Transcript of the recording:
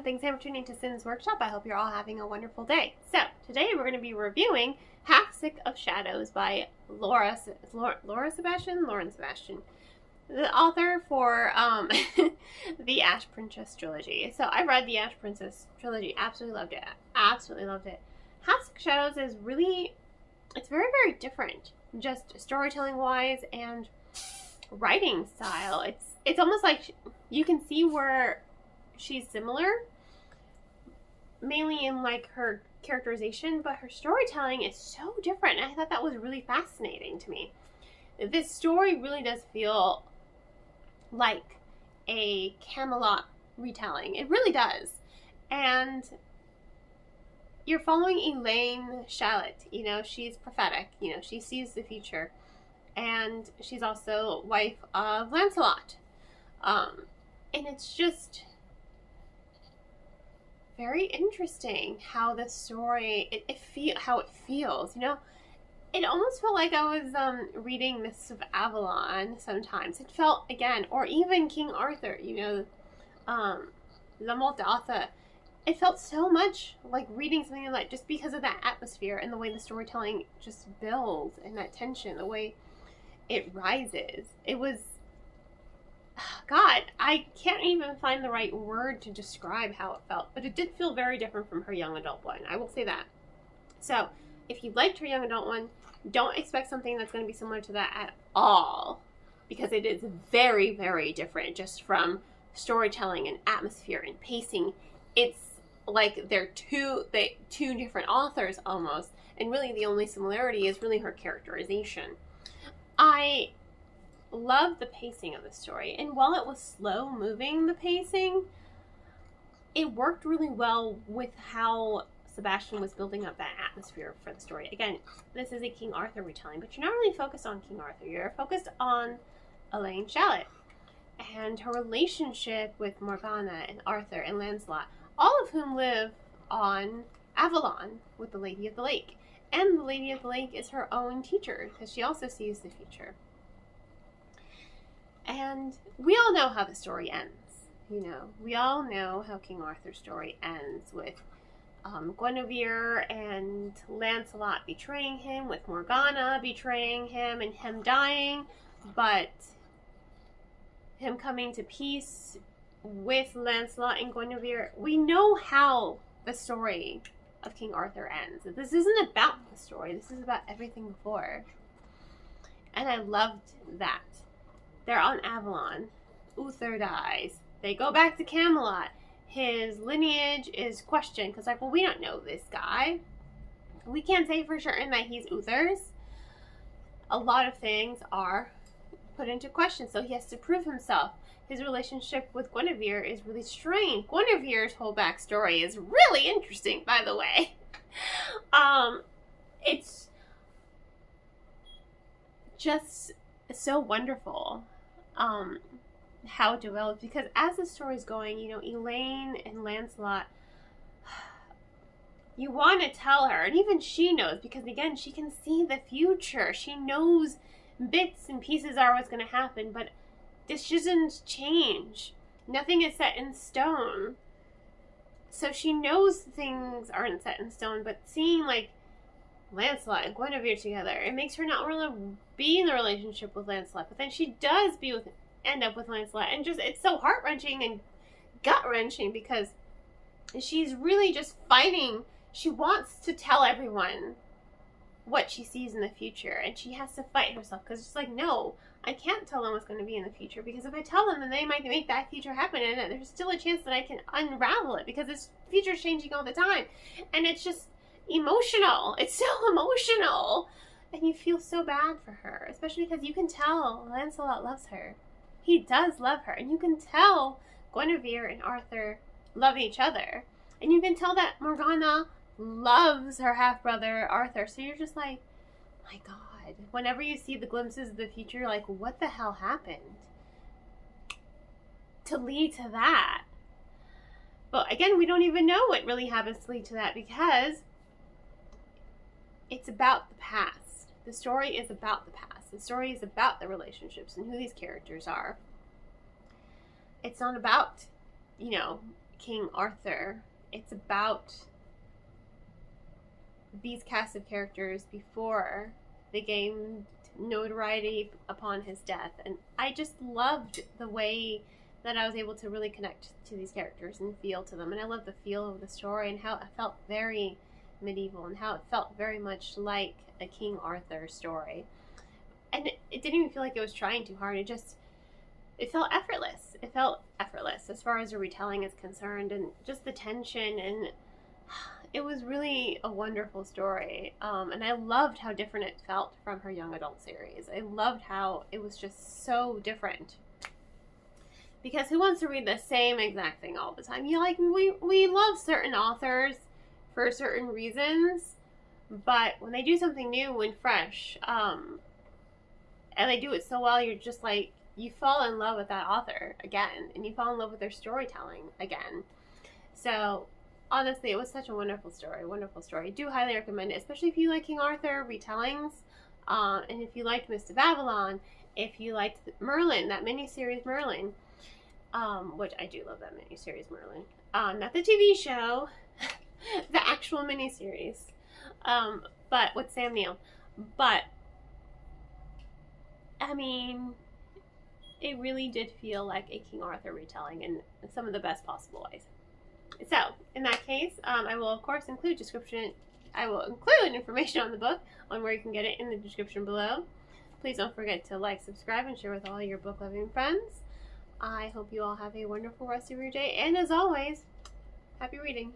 everyone. Thanks for tuning to Sin's Workshop. I hope you're all having a wonderful day. So, today we're going to be reviewing Half Sick of Shadows by Lauren Sebastian, the author for the Ash Princess trilogy. So, I read the Ash Princess trilogy. Absolutely loved it. Half Sick of Shadows is really, it's very, very different. Just storytelling-wise and writing style. It's almost like you can see where she's similar, mainly in like her characterization, but her storytelling is so different. And I thought that was really fascinating to me. This story really does feel like a Camelot retelling. It really does. And you're following Elaine Charlotte. You know, she's prophetic. You know, she sees the future. And she's also wife of Lancelot. And it's just very interesting how the story, how it feels, you know. It almost felt like I was reading Mists of Avalon sometimes. It felt, again, or even King Arthur, you know, La Mort d'Arthur. It felt so much like reading something like, just because of that atmosphere and the way the storytelling just builds and that tension, the way it rises. It was, God, I can't even find the right word to describe how it felt, but it did feel very different from her young adult one. I will say that. So, if you liked her young adult one, don't expect something that's going to be similar to that at all, because it is very, very different just from storytelling and atmosphere and pacing. It's like they're two different authors almost, and really the only similarity is really her characterization. I love the pacing of the story, and while it was slow moving, the pacing, it worked really well with how Sebastian was building up that atmosphere for the story. Again, this is a King Arthur retelling, but you're not really focused on King Arthur. You're focused on Elaine Charlotte and her relationship with Morgana and Arthur and Lancelot, all of whom live on Avalon with the Lady of the Lake. And the Lady of the Lake is her own teacher, because she also sees the future. And we all know how the story ends. You know, we all know how King Arthur's story ends with Guinevere and Lancelot betraying him, with Morgana betraying him and him dying, but him coming to peace with Lancelot and Guinevere. We know how the story of King Arthur ends. This isn't about the story. This is about everything before. And I loved that. They're on Avalon. Uther dies. They go back to Camelot. His lineage is questioned because, like, well, we don't know this guy. We can't say for certain that he's Uther's. A lot of things are put into question, so he has to prove himself. His relationship with Guinevere is really strange. Guinevere's whole backstory is really interesting, by the way. It's just so wonderful how it develops, because as the story's going, you know, Elaine and Lancelot, you want to tell her, and even she knows, because again, she can see the future. She knows bits and pieces are what's going to happen, but this doesn't change. Nothing is set in stone. So she knows things aren't set in stone, but seeing like Lancelot and Guinevere together, it makes her not really be in a relationship with Lancelot, but then she does end up with Lancelot, and just, it's so heart-wrenching and gut-wrenching, because she's really just fighting. She wants to tell everyone what she sees in the future, and she has to fight herself, because it's like, no, I can't tell them what's going to be in the future, because if I tell them, then they might make that future happen, and there's still a chance that I can unravel it, because this future's changing all the time. And it's just emotional. It's so emotional. And you feel so bad for her, especially because you can tell Lancelot loves her. He does love her. And you can tell Guinevere and Arthur love each other. And you can tell that Morgana loves her half-brother Arthur. So you're just like, my God. Whenever you see the glimpses of the future, you're like, what the hell happened to lead to that? But again, we don't even know what really happens to lead to that, because it's about the past. The story is about the past. The story is about the relationships and who these characters are. It's not about, you know, King Arthur. It's about these cast of characters before they gained notoriety upon his death. And I just loved the way that I was able to really connect to these characters and feel to them. And I love the feel of the story and how it felt very medieval and how it felt very much like a King Arthur story. And it didn't even feel like it was trying too hard. It felt effortless. It felt effortless as far as the retelling is concerned, and just the tension, and it was really a wonderful story. And I loved how different it felt from her young adult series. I loved how it was just so different. Because who wants to read the same exact thing all the time? We love certain authors for certain reasons, but when they do something new and fresh, and they do it so well, you're just like, you fall in love with that author again, and you fall in love with their storytelling again. So honestly, it was such a wonderful story. I do highly recommend it, especially if you like King Arthur retellings, and if you liked Mist of Avalon, if you liked Merlin, that miniseries Merlin, which I do love that miniseries Merlin. Not the TV show, the actual miniseries, but with Sam Neill. But I mean, it really did feel like a King Arthur retelling in some of the best possible ways. So, in that case, I will of course include information on the book on where you can get it in the description below. Please don't forget to like, subscribe, and share with all your book loving friends. I hope you all have a wonderful rest of your day, and as always, happy reading.